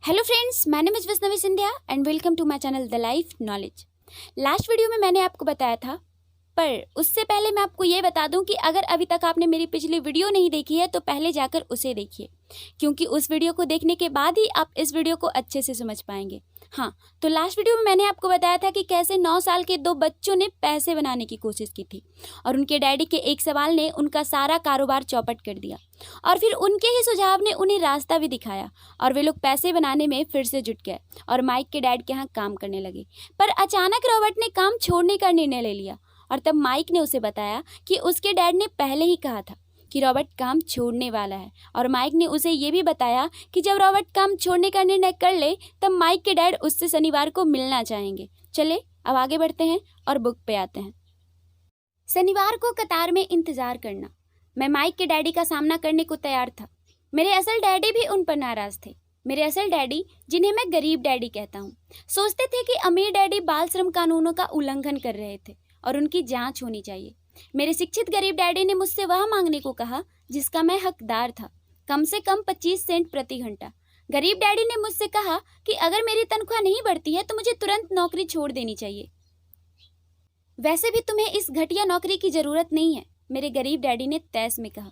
Hello friends, my name is Vaishnavi Scindia and welcome to my channel the life knowledge. Last video में मैंने आपको बताया था, पर उससे पहले मैं आपको ये बता दूं कि अगर अभी तक आपने मेरी पिछली वीडियो नहीं देखी है तो पहले जाकर उसे देखिए, क्योंकि उस वीडियो को देखने के बाद ही आप इस वीडियो को अच्छे से समझ पाएंगे। हाँ, तो लास्ट वीडियो में मैंने आपको बताया था कि कैसे 9 साल के 2 बच्चों ने पैसे बनाने की कोशिश की थी और उनके डैडी के एक सवाल ने उनका सारा कारोबार चौपट कर दिया और फिर उनके ही सुझाव ने उन्हें रास्ता भी दिखाया और वे लोग पैसे बनाने में फिर से जुट गए और माइक के डैड के यहाँ काम करने लगे। पर अचानक रॉबर्ट ने काम छोड़ने का निर्णय ले लिया और तब माइक ने उसे बताया कि उसके डैड ने पहले ही कहा था कि रॉबर्ट काम छोड़ने वाला है और माइक ने उसे ये भी बताया कि जब रॉबर्ट काम छोड़ने का निर्णय कर ले तब माइक के डैड उससे शनिवार को मिलना चाहेंगे। चले अब आगे बढ़ते हैं और बुक पे आते हैं। शनिवार को कतार में इंतजार करना। मैं माइक के डैडी का सामना करने को तैयार था। मेरे असल डैडी भी उन पर नाराज थे। मेरे असल डैडी, जिन्हें मैं गरीब डैडी कहता हूँ, सोचते थे कि अमीर डैडी बाल श्रम कानूनों का उल्लंघन कर रहे थे और उनकी जांच होनी चाहिए। मेरे शिक्षित गरीब डैडी ने मुझसे वह मांगने को कहा जिसका मैं हकदार था, कम से कम 25 सेंट प्रति घंटा। गरीब डैडी ने मुझसे कहा कि अगर मेरी तनख्वाह नहीं बढ़ती है तो मुझे तुरंत नौकरी छोड़ देनी चाहिए। वैसे भी तुम्हें इस घटिया नौकरी की जरूरत नहीं है, मेरे गरीब डैडी ने तैस में कहा।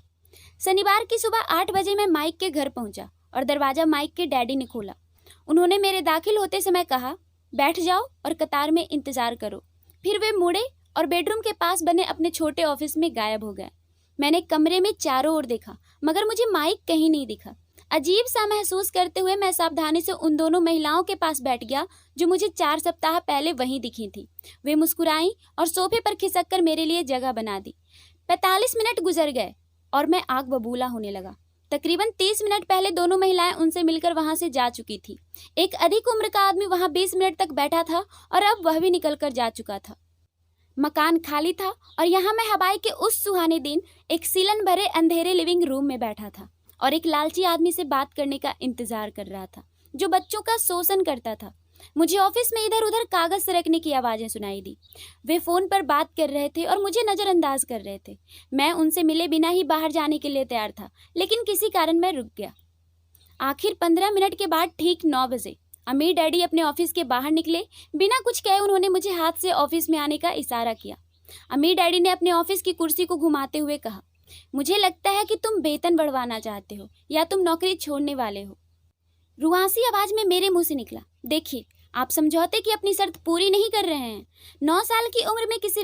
शनिवार की सुबह 8 बजे मैं माइक के घर पहुंचा और दरवाजा माइक के डैडी ने खोला। उन्होंने मेरे दाखिल होते समय कहा, बैठ जाओ और कतार में इंतजार करो। फिर वे मुड़े और बेडरूम के पास बने अपने छोटे ऑफिस में गायब हो गए। मैंने कमरे में चारों ओर देखा मगर मुझे माइक कहीं नहीं दिखा। अजीब सा महसूस करते हुए मैं सावधानी से उन दोनों महिलाओं के पास बैठ गया जो मुझे 4 सप्ताह पहले वहीं दिखी थी। वे मुस्कुराईं और सोफे पर खिसक कर मेरे लिए जगह बना दी। 45 मिनट गुजर गए और मैं आग बबूला होने लगा। तकरीबन 30 मिनट पहले दोनों महिलाएं उनसे मिलकर वहां से जा चुकी थी। एक अधिक उम्र का आदमी वहां 20 मिनट तक बैठा था और अब वह भी निकल कर जा चुका था। मकान खाली था और यहाँ मैं हवाई के उस सुहाने दिन एक सीलन भरे अंधेरे लिविंग रूम में बैठा था और एक लालची आदमी से बात करने का इंतजार कर रहा था जो बच्चों का शोषण करता था। मुझे ऑफिस में इधर उधर कागज सरकने की आवाजें सुनाई दी। वे फोन पर बात कर रहे थे और मुझे नजरअंदाज कर रहे थे। मैं उनसे मिले बिना ही बाहर जाने के लिए तैयार था, लेकिन किसी कारण मैं रुक गया। आखिर 15 मिनट के बाद ठीक 9 बजे अमीर डैडी अपने ऑफिस के बाहर निकले। बिना कुछ कहे उन्होंने मुझे हाथ से ऑफिस में आने का इशारा किया। अमीर डैडी ने अपने ऑफिस की कुर्सी को घुमाते हुए कहा, मुझे लगता है कि तुम वेतन बढ़वाना चाहते हो या तुम नौकरी छोड़ने वाले हो। रुआसी आवाज में मेरे मुंह से निकला, देखिए, आप समझौते की अपनी शर्त पूरी नहीं कर रहे हैं। 9 साल की उम्र में किसी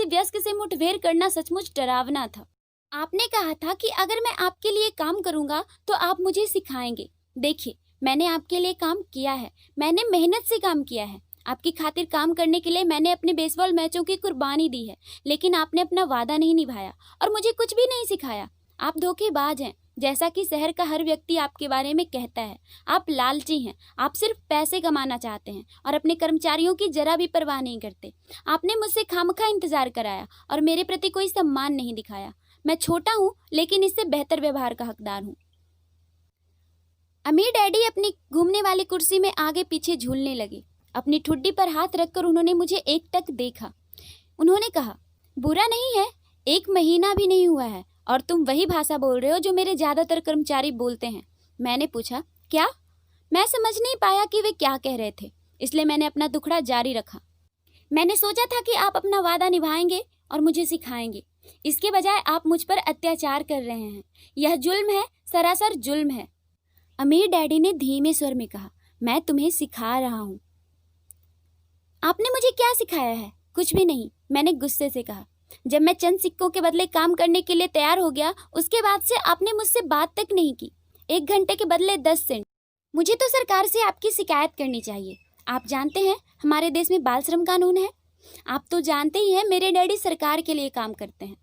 वयस्क से मुठभेड़ करना सचमुच डरावना था। आपने कहा था कि अगर मैं आपके लिए काम करूंगा तो आप मुझे सिखाएंगे। देखिए, मैंने आपके लिए काम किया है, मैंने मेहनत से काम किया है। आपकी खातिर काम करने के लिए मैंने अपने बेसबॉल मैचों की कुर्बानी दी है, लेकिन आपने अपना वादा नहीं निभाया और मुझे कुछ भी नहीं सिखाया। आप धोखेबाज हैं, जैसा कि शहर का हर व्यक्ति आपके बारे में कहता है। आप लालची हैं, आप सिर्फ पैसे कमाना चाहते हैं और अपने कर्मचारियों की जरा भी परवाह नहीं करते। आपने मुझसे खामखा इंतजार कराया और मेरे प्रति कोई सम्मान नहीं दिखाया। मैं छोटा हूँ, लेकिन इससे बेहतर व्यवहार का हकदार हूँ। अमीर डैडी अपनी घूमने वाली कुर्सी में आगे पीछे झूलने लगे। अपनी ठुड्डी पर हाथ रखकर उन्होंने मुझे एकटक देखा। उन्होंने कहा, बुरा नहीं है, 1 महीना भी नहीं हुआ है और तुम वही भाषा बोल रहे हो जो मेरे ज्यादातर कर्मचारी बोलते हैं। मैंने पूछा, क्या? मैं समझ नहीं पाया कि वे क्या कह रहे थे, इसलिए मैंने अपना दुखड़ा जारी रखा। मैंने सोचा था कि आप अपना वादा निभाएंगे और मुझे सिखाएंगे। इसके बजाय आप मुझ पर अत्याचार कर रहे हैं। यह जुल्म है, सरासर जुल्म है। अमीर डैडी ने धीमे स्वर में कहा, मैं तुम्हें सिखा रहा हूं। आपने मुझे क्या सिखाया है? कुछ भी नहीं, मैंने गुस्से से कहा। जब मैं चंद सिक्कों के बदले काम करने के लिए तैयार हो गया, उसके बाद से आपने मुझसे बात तक नहीं की। 1 घंटे के बदले 10 सेंट। मुझे तो सरकार से आपकी शिकायत करनी चाहिए। आप जानते हैं हमारे देश में बाल श्रम कानून है। आप तो जानते ही हैं मेरे डैडी सरकार के लिए काम करते हैं।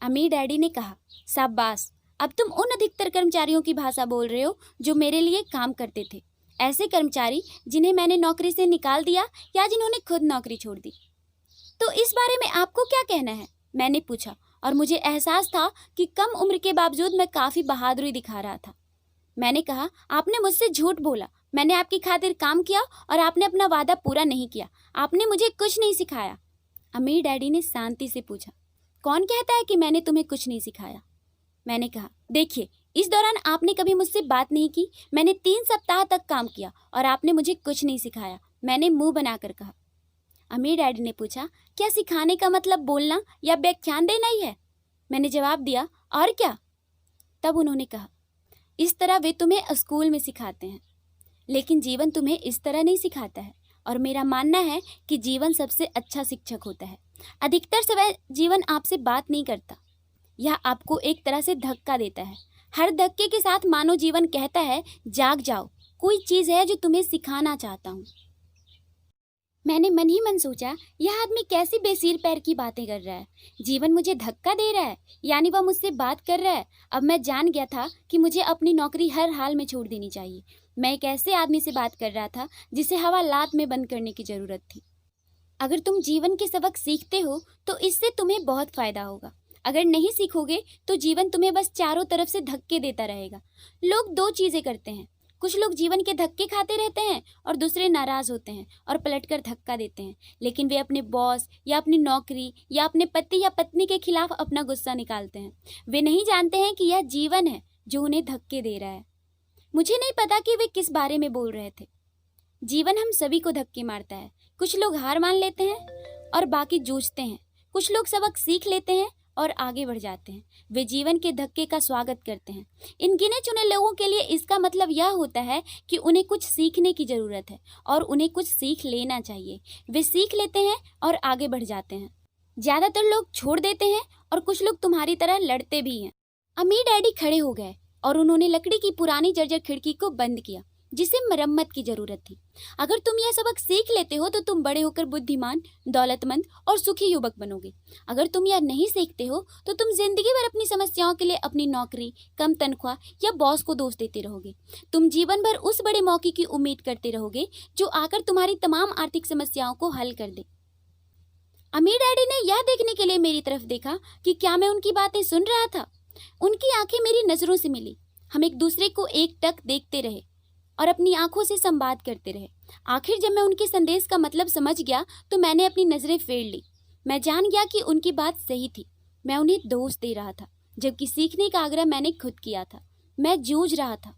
अमीर डैडी ने कहा, शाबाश, अब तुम उन अधिकतर कर्मचारियों की भाषा बोल रहे हो जो मेरे लिए काम करते थे। ऐसे कर्मचारी जिन्हें मैंने नौकरी से निकाल दिया या जिन्होंने खुद नौकरी छोड़ दी। तो इस बारे में आपको क्या कहना है? मैंने पूछा और मुझे एहसास था कि कम उम्र के बावजूद मैं काफी बहादुरी दिखा रहा था। मैंने कहा, आपने मुझसे झूठ बोला। मैंने आपकी खातिर काम किया और आपने अपना वादा पूरा नहीं किया। आपने मुझे कुछ नहीं सिखाया। अमीर डैडी ने शांति से पूछा, कौन कहता है कि मैंने तुम्हें कुछ नहीं सिखाया? मैंने कहा, देखिए, इस दौरान आपने कभी मुझसे बात नहीं की। मैंने 3 सप्ताह तक काम किया और आपने मुझे कुछ नहीं सिखाया, मैंने मुंह बनाकर कहा। अमीर डैडी ने पूछा, क्या सिखाने का मतलब बोलना या व्याख्यान देना ही है? मैंने जवाब दिया, और क्या? तब उन्होंने कहा, इस तरह वे तुम्हें स्कूल में सिखाते हैं, लेकिन जीवन तुम्हें इस तरह नहीं सिखाता है। और मेरा मानना है कि जीवन सबसे अच्छा शिक्षक होता है। अधिकतर समय जीवन आपसे बात नहीं करता, यह आपको एक तरह से धक्का देता है। हर धक्के के साथ मानो जीवन कहता है, जाग जाओ, कोई चीज़ है जो तुम्हें सिखाना चाहता हूँ। मैंने मन ही मन सोचा, यह आदमी कैसी बेसिर पैर की बातें कर रहा है। जीवन मुझे धक्का दे रहा है, यानी वह मुझसे बात कर रहा है। अब मैं जान गया था कि मुझे अपनी नौकरी हर हाल में छोड़ देनी चाहिए। मैं एक ऐसे आदमी से बात कर रहा था जिसे हवा लात में बंद करने की जरूरत थी। अगर तुम जीवन के सबक सीखते हो तो इससे तुम्हें बहुत फायदा होगा। अगर नहीं सीखोगे तो जीवन तुम्हें बस चारों तरफ से धक्के देता रहेगा। लोग 2 चीजें करते हैं, कुछ लोग जीवन के धक्के खाते रहते हैं और दूसरे नाराज होते हैं और पलटकर धक्का देते हैं, लेकिन वे अपने बॉस या अपनी नौकरी या अपने पति या पत्नी के खिलाफ अपना गुस्सा निकालते हैं। वे नहीं जानते हैं कि यह जीवन है जो उन्हें धक्के दे रहा है। मुझे नहीं पता कि वे किस बारे में बोल रहे थे। जीवन हम सभी को धक्के मारता है। कुछ लोग हार मान लेते हैं और बाकी जूझते हैं। कुछ लोग सबक सीख लेते हैं और आगे बढ़ जाते हैं। वे जीवन के धक्के का स्वागत करते हैं। इन गिने चुने लोगों के लिए इसका मतलब यह होता है कि उन्हें कुछ सीखने की ज़रूरत है और उन्हें कुछ सीख लेना चाहिए। वे सीख लेते हैं और आगे बढ़ जाते हैं। ज़्यादातर लोग छोड़ देते हैं और कुछ लोग तुम्हारी तरह लड़ते भी हैं। अमीर डैडी खड़े हो गए और उन्होंने लकड़ी की पुरानी जर्जर खिड़की को बंद किया जिसे मरम्मत की जरूरत थी। अगर तुम यह सबक सीख लेते हो तो तुम बड़े होकर बुद्धिमान, दौलतमंद और सुखी युवक बनोगे। अगर तुम यह नहीं सीखते हो तो तुम जिंदगी भर अपनी समस्याओं के लिए अपनी नौकरी, कम तनख्वाह या बॉस को दोष देते रहोगे। तुम जीवन भर उस बड़े मौके की उम्मीद करते रहोगे जो आकर तुम्हारी तमाम आर्थिक समस्याओं को हल कर दे। अमीर डैडी ने यह देखने के लिए मेरी तरफ देखा कि क्या मैं उनकी बातें सुन रहा था। उनकी आंखें मेरी नजरों से मिली। हम एक दूसरे को एकटक देखते रहे और अपनी आंखों से संवाद करते रहे। आखिर जब मैं उनके संदेश का मतलब समझ गया तो मैंने अपनी नजरें फेर ली। मैं जान गया कि उनकी बात सही थी। मैं उन्हें दोष दे रहा था, जबकि सीखने का आग्रह मैंने खुद किया था। मैं जूझ रहा था।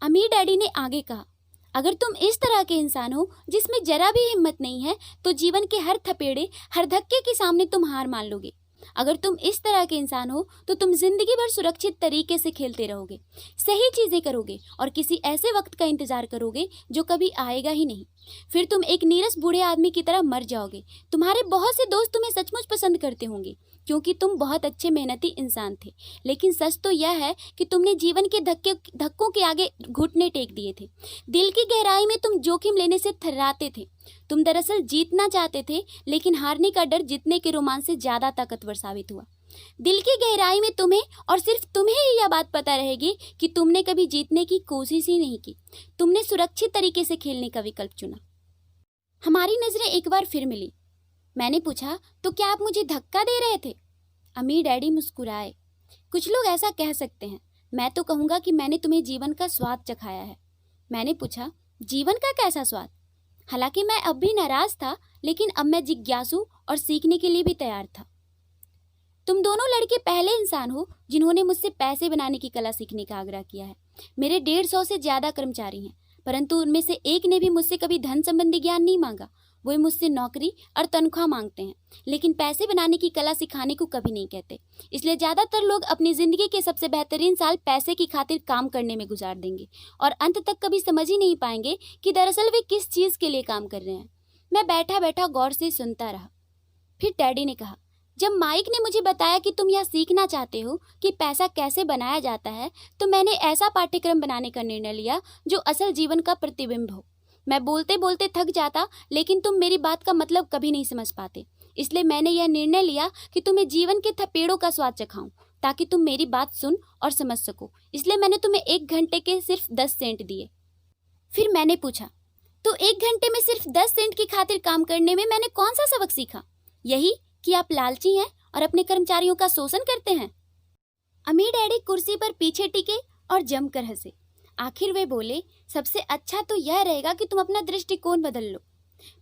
अमीर डैडी ने आगे कहा, अगर तुम इस तरह के इंसान हो जिसमें जरा भी हिम्मत नहीं है तो जीवन के हर थपेड़े, हर धक्के के सामने तुम हार मान लोगे। अगर तुम इस तरह के इंसान हो तो तुम जिंदगी भर सुरक्षित तरीके से खेलते रहोगे, सही चीजें करोगे और किसी ऐसे वक्त का इंतजार करोगे जो कभी आएगा ही नहीं। फिर तुम एक नीरस बूढ़े आदमी की तरह मर जाओगे। तुम्हारे बहुत से दोस्त तुम्हें सचमुच पसंद करते होंगे क्योंकि तुम बहुत अच्छे मेहनती इंसान थे, लेकिन सच तो यह है कि तुमने जीवन के धक्कों के आगे घुटने टेक दिए थे। दिल की गहराई में तुम जोखिम लेने से थर्राते थे। तुम दरअसल जीतना चाहते थे, लेकिन हारने का डर जीतने के रोमांच से ज्यादा ताकतवर साबित हुआ। दिल की गहराई में तुम्हें और सिर्फ तुम्हें ही यह बात पता रहेगी कि तुमने कभी जीतने की कोशिश ही नहीं की। तुमने सुरक्षित तरीके से खेलने का विकल्प चुना। हमारी नजरें एक बार फिर मिली। मैंने पूछा, तो क्या आप मुझे धक्का दे रहे थे? अमीर डैडी मुस्कुराए। कुछ लोग ऐसा कह सकते हैं। मैं तो कहूँगा कि मैंने तुम्हें जीवन का स्वाद चखाया है। मैंने पूछा, जीवन का कैसा स्वाद? हालांकि मैं अब भी नाराज था, लेकिन अब मैं जिज्ञासु और सीखने के लिए भी तैयार था। तुम दोनों लड़के पहले इंसान हो जिन्होंने मुझसे पैसे बनाने की कला सीखने का आग्रह किया है। मेरे 150 से ज्यादा कर्मचारी हैं, परंतु उनमें से एक ने भी मुझसे कभी धन संबंधी ज्ञान नहीं मांगा। वो मुझसे नौकरी और तनख्वाह मांगते हैं, लेकिन पैसे बनाने की कला सिखाने को कभी नहीं कहते। इसलिए ज्यादातर लोग अपनी जिंदगी के सबसे बेहतरीन साल पैसे की खातिर काम करने में गुजार देंगे और अंत तक कभी समझ ही नहीं पाएंगे कि दरअसल वे किस चीज के लिए काम कर रहे हैं। मैं बैठा बैठा गौर से सुनता रहा। फिर डैडी ने कहा, जब माइक ने मुझे बताया कि तुम यह सीखना चाहते हो कि पैसा कैसे बनाया जाता है, तो मैंने ऐसा पाठ्यक्रम बनाने का निर्णय लिया जो असल जीवन का प्रतिबिंब हो। मैं बोलते बोलते थक जाता, लेकिन तुम मेरी बात का मतलब कभी नहीं समझ पाते। इसलिए मैंने यह निर्णय लिया कि तुम्हें जीवन के थपेड़ों का स्वाद चखाऊं, ताकि तुम मेरी बात सुन और समझ सको। इसलिए मैंने तुम्हें 1 घंटे के सिर्फ 10 सेंट दिए। फिर मैंने पूछा, तो 1 घंटे में सिर्फ 10 सेंट की खातिर काम करने में मैंने कौन सा सबक सीखा? यही कि आप लालची हैं और अपने कर्मचारियों का शोषण करते हैं। अमीर डैडी कुर्सी पर पीछे टिके और जमकर हंसे। आखिर वे बोले, सबसे अच्छा तो यह रहेगा कि तुम अपना दृष्टिकोण बदल लो।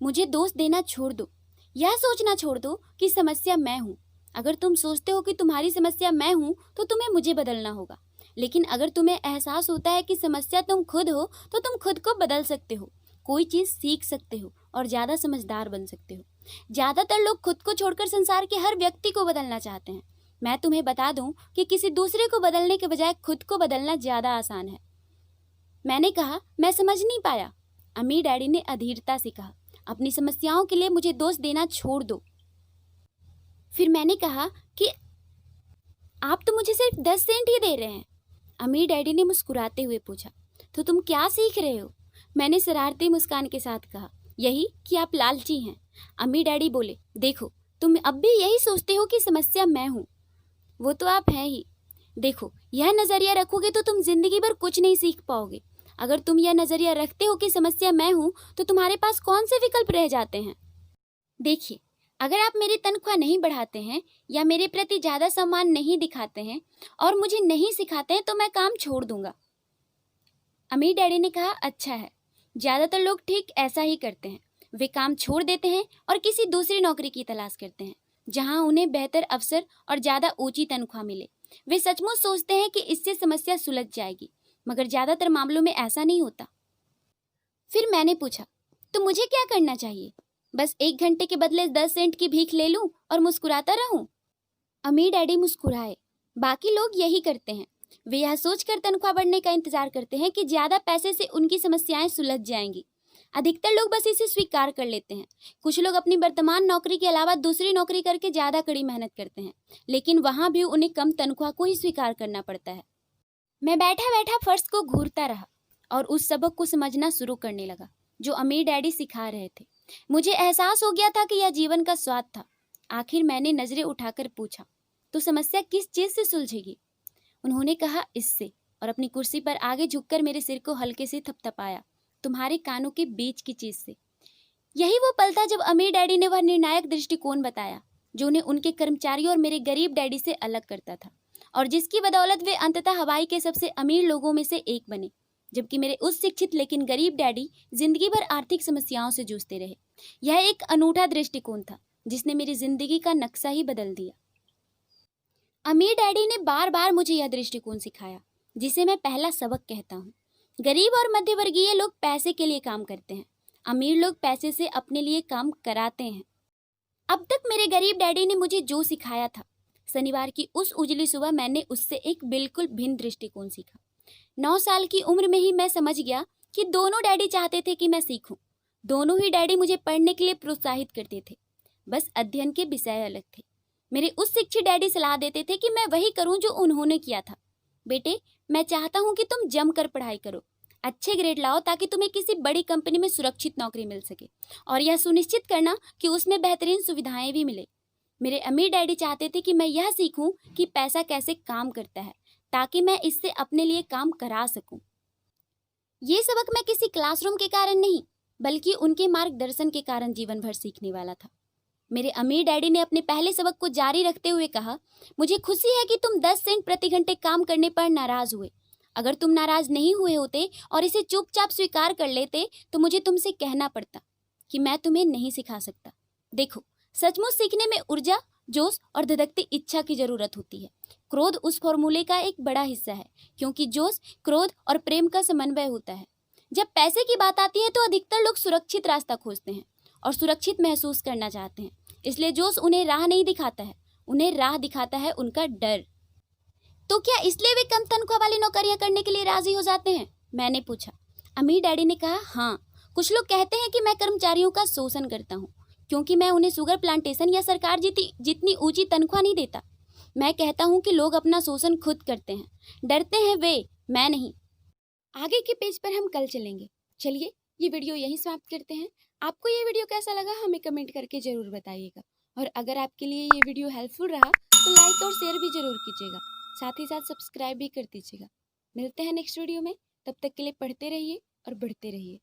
मुझे दोष देना छोड़ दो। यह सोचना छोड़ दो कि समस्या मैं हूँ। अगर तुम सोचते हो कि तुम्हारी समस्या मैं हूँ तो तुम्हें मुझे बदलना होगा। लेकिन अगर तुम्हें एहसास होता है कि समस्या तुम खुद हो तो तुम खुद को बदल सकते हो, कोई चीज़ सीख सकते हो और ज़्यादा समझदार बन सकते हो। ज़्यादातर लोग खुद को छोड़कर संसार के हर व्यक्ति को बदलना चाहते हैं। मैं तुम्हें बता दूं कि किसी दूसरे को बदलने के बजाय खुद को बदलना ज़्यादा आसान है। मैंने कहा, मैं समझ नहीं पाया। अम्मी डैडी ने अधीरता से कहा, अपनी समस्याओं के लिए मुझे दोष देना छोड़ दो। फिर मैंने कहा कि आप तो मुझे सिर्फ 10 सेंट ही दे रहे हैं। अम्मी डैडी ने मुस्कुराते हुए पूछा, तो तुम क्या सीख रहे हो? मैंने शरारती मुस्कान के साथ कहा, यही कि आप लालची हैं। अम्मी डैडी बोले, देखो तुम अब भी यही सोचते हो कि समस्या मैं हूँ। वो तो आप हैं ही। देखो, यह नज़रिया रखोगे तो तुम जिंदगी भर कुछ नहीं सीख पाओगे। अगर तुम यह नज़रिया रखते हो कि समस्या मैं हूँ तो तुम्हारे पास कौन से विकल्प रह जाते हैं? देखिए, अगर आप मेरी तनख्वाह नहीं बढ़ाते हैं या मेरे प्रति ज़्यादा सम्मान नहीं दिखाते हैं और मुझे नहीं सिखाते हैं तो मैं काम छोड़ दूंगा। अम्मी डैडी ने कहा, अच्छा है। ज़्यादातर लोग ठीक ऐसा ही करते हैं। वे काम छोड़ देते हैं और किसी दूसरी नौकरी की तलाश करते हैं जहां उन्हें बेहतर अवसर और ज़्यादा ऊंची तनख्वाह मिले। वे सचमुच सोचते हैं कि इससे समस्या सुलझ जाएगी, मगर ज़्यादातर मामलों में ऐसा नहीं होता। फिर मैंने पूछा, तो मुझे क्या करना चाहिए? बस 1 घंटे के बदले 10 सेंट की भीख ले लूं और मुस्कुराता रहूं? अम्मी डैडी मुस्कुराए। बाकी लोग यही करते हैं। वे यह सोचकर तनख्वाह बढ़ने का इंतजार करते हैं कि ज्यादा पैसे से उनकी समस्याएं सुलझ जाएंगी। अधिकतर लोग बस इसे स्वीकार कर लेते हैं। कुछ लोग अपनी वर्तमान नौकरी के अलावा दूसरी नौकरी करके ज्यादा कड़ी मेहनत करते हैं, लेकिन वहां भी उन्हें कम तनख्वाह को ही स्वीकार करना पड़ता है। मैं बैठा बैठा फर्श को घूरता रहा और उस सबक को समझना शुरू करने लगा जो अम्मी डैडी सिखा रहे थे। मुझे एहसास हो गया था कि यह जीवन का स्वाद था। आखिर मैंने नजरें उठाकर पूछा, तो समस्या किस चीज से सुलझेगी? उन्होंने कहा, इससे, और अपनी कुर्सी पर आगे झुककर मेरे सिर को हल्के से थपथपाया, तुम्हारे कानों के बीच की चीज से। यही वो पल था जब अम्मी डैडी ने वह निर्णायक दृष्टिकोण बताया जो उन्हें उनके कर्मचारियों और मेरे गरीब डैडी से अलग करता था और जिसकी बदौलत वे अंततः हवाई के सबसे अमीर लोगों में से एक बने, जबकि मेरे उस शिक्षित लेकिन गरीब डैडी जिंदगी भर आर्थिक समस्याओं से जूझते रहे। यह एक अनूठा दृष्टिकोण था जिसने मेरी जिंदगी का नक्शा ही बदल दिया। अम्मी डैडी ने बार बार मुझे यह दृष्टिकोण सिखाया जिसे मैं पहला सबक कहता हूँ। गरीब और मध्यवर्गीय लोग पैसे के लिए काम करते हैं, अमीर लोग पैसे से अपने लिए काम कराते हैं। अब तक मेरे गरीब डैडी ने मुझे जो सिखाया था, शनिवार की उस उजली सुबह मैंने उससे एक बिल्कुल भिन्न दृष्टिकोण सीखा। 9 साल की उम्र में ही मैं समझ गया कि दोनों डैडी चाहते थे कि मैं सीखूं। दोनों ही डैडी मुझे पढ़ने के लिए प्रोत्साहित करते थे, बस अध्ययन के विषय अलग थे। मेरे उस शिक्षित डैडी सलाह देते थे कि मैं वही करूं जो उन्होंने किया था। बेटे, मैं चाहता हूं कि तुम जमकर पढ़ाई करो, अच्छे ग्रेड लाओ ताकि तुम्हें किसी बड़ी कंपनी में सुरक्षित नौकरी मिल सके, और यह सुनिश्चित करना कि उसमें बेहतरीन सुविधाएं भी मिले। मेरे अमीर डैडी चाहते थे कि मैं यह सीखूं कि पैसा कैसे काम करता है ताकि मैं इससे अपने लिए काम करा सकूं। ये सबक मैं किसी क्लासरूम के कारण नहीं, बल्कि उनके मार्गदर्शन के कारण जीवन भर सीखने वाला था। मेरे अमीर डैडी ने अपने पहले सबक को जारी रखते हुए कहा, मुझे खुशी है कि तुम 10 सेंट प्रति घंटे काम करने पर नाराज हुए। अगर तुम नाराज नहीं हुए होते और इसे चुपचाप स्वीकार कर लेते तो मुझे तुमसे कहना पड़ता कि मैं तुम्हें नहीं सिखा सकता। देखो, सचमुच सीखने में ऊर्जा, जोश और धधकती इच्छा की जरूरत होती है। क्रोध उस फॉर्मूले का एक बड़ा हिस्सा है, क्योंकि जोश, क्रोध और प्रेम का समन्वय होता है। जब पैसे की बात आती है तो अधिकतर लोग सुरक्षित रास्ता खोजते हैं और सुरक्षित महसूस करना चाहते हैं, इसलिए जोश उन्हें राह नहीं दिखाता है, उन्हें राह दिखाता है उनका डर। तो क्या इसलिए वे कम तनख्वाह वाली नौकरियां करने के लिए राजी हो जाते हैं? मैंने पूछा। अमीर डैडी ने कहा, हाँ, कुछ लोग कहते हैं कि मैं कर्मचारियों का शोषण करता हूँ क्योंकि मैं उन्हें शुगर प्लांटेशन या सरकार जितनी ऊंची तनख्वाह नहीं देता। मैं कहता हूँ कि लोग अपना शोषण खुद करते हैं, डरते हैं वे, मैं नहीं। आगे के पेज पर हम कल चलेंगे। चलिए, ये वीडियो यहीं समाप्त करते हैं। आपको ये वीडियो कैसा लगा हमें कमेंट करके जरूर बताइएगा, और अगर आपके लिए ये वीडियो हेल्पफुल रहा तो लाइक और शेयर भी जरूर कीजिएगा, साथ ही साथ सब्सक्राइब भी कर दीजिएगा। मिलते हैं नेक्स्ट वीडियो में, तब तक के लिए पढ़ते रहिए और बढ़ते रहिए।